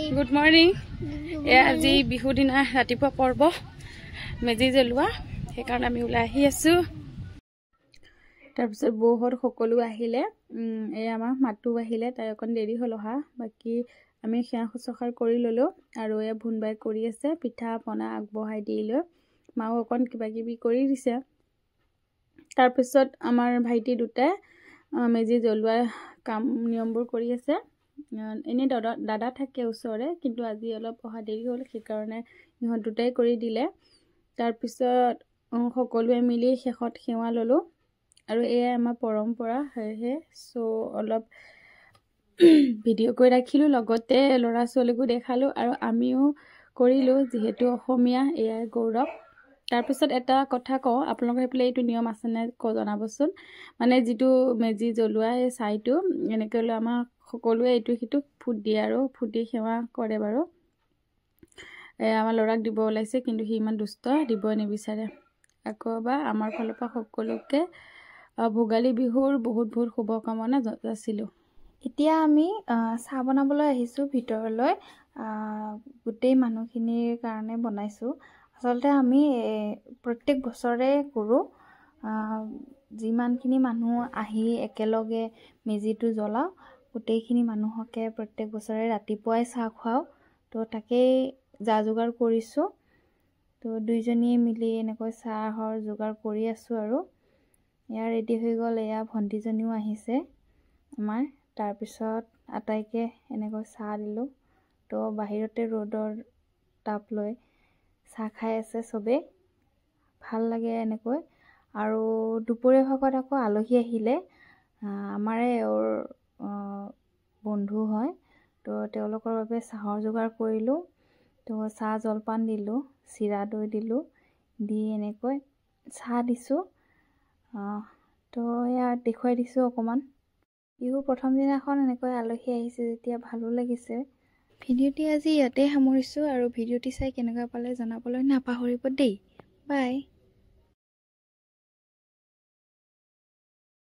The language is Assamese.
গুড মৰ্নিং আজি বিহু দিনা ৰাতিপুৱা পৰ্ব মেজি জ্বলোৱা সেইকাৰণে আমি ওলাই আহি আছো তাৰপিছত বৌহত সকলো আহিলে আমাৰ মাতু আহিলে তাই অকণ দেৰি হ'ল অহা বাকি আমি সেয়া খুচখাৰ কৰি ললো আৰু ভুনবাই কৰি আছে পিঠা পনা আগবঢ়াই দিলে মাও অকণ কিবা কিবি কৰি দিছে তাৰপিছত আমাৰ ভাইটি দুটাই মেজি জ্বলোৱা কাম নিয়মবোৰ কৰি আছে এনে দাদা থাকে ওচৰে কিন্তু আজি অলপ অহা দেৰি হ'ল সেইকাৰণে ইহঁত দুটাই কৰি দিলে তাৰপিছত সকলোৱে মিলি শেষত সেৱা ললো আৰু এয়া আমাৰ পৰম্পৰা হে সো অলপ ভিডিঅ' কৰি ৰাখিলো লগতে লৰা ছোৱালীকো দেখালো আৰু আমিও কৰিলো যেহেতু অসমীয়া এয়া গৌৰৱ তাৰপিছত এটা কথা কওঁ আপোনালোকৰ হেফালে এইটো নিয়ম আছে নে জনাবচোন মানে যেটো মেজি জ্বলোৱা এই চাইটো এনেকৈ লৈ আমাৰ সকলোৱে এইটো হিটো ফুট দিয়ে আৰু ফুটি সেৱা কৰে বাৰু আমাৰ লৰাক দিব ওলাইছে কিন্তু সি ইমান দুষ্ট দিব নিবিচাৰে আকৌবা আমাৰ ফালৰ পৰা সকলোকে ভোগালী বিহুৰ বহুত বহুত শুভকামনা যাচিলো এতিয়া আমি চাহ বনাবলৈ আহিছো ভিতৰলৈ গোটেই মানুহখিনিৰ কাৰণে বনাইছো আসলতে আমি প্ৰত্যেক বছৰে কৰো যিমানখিনি মানুহ আহি একেলগে মেজিটো জ্বলাও গোটেইখিনি মানুহকে প্ৰত্যেক বছৰে ৰাতিপুৱাই চাহ খুৱাও তো তাকেই যা যোগাৰ কৰিছো তো দুইজনী মিলি এনেকৈ চাহৰ যোগাৰ কৰি আছো আৰু ইয়াৰ ৰেডি হৈ গ'ল এয়া ভণ্টিজনীও আহিছে আমাৰ তাৰপিছত আটাইকে এনেকৈ চাহ দিলো তো বাহিৰতে ৰ'দৰ তাপ লৈ চাহ খাই আছে সবে ভাল লাগে এনেকৈ আৰু দুপৰীয়া ভাগত আকৌ আলহী আহিলে আমাৰে বন্ধু হয় তো তেওঁলোকৰ বাবে চাহৰ যোগাৰ কৰিলো তো চাহ জলপান দিলো চিৰা দৈ দিলো দি এনেকৈ চাহ দিছো তো এয়া দেখুৱাই দিছো অকমান বিহুৰ প্ৰথম দিনাখন এনেকৈ আলহী আহিছে যেতিয়া ভালো লাগিছে ভিডিঅ'টি আজি ইয়াতে সামৰিছো আৰু ভিডিঅ'টি চাই কেনেকুৱা পালে জনাবলৈ নাপাহৰিব দেই বাই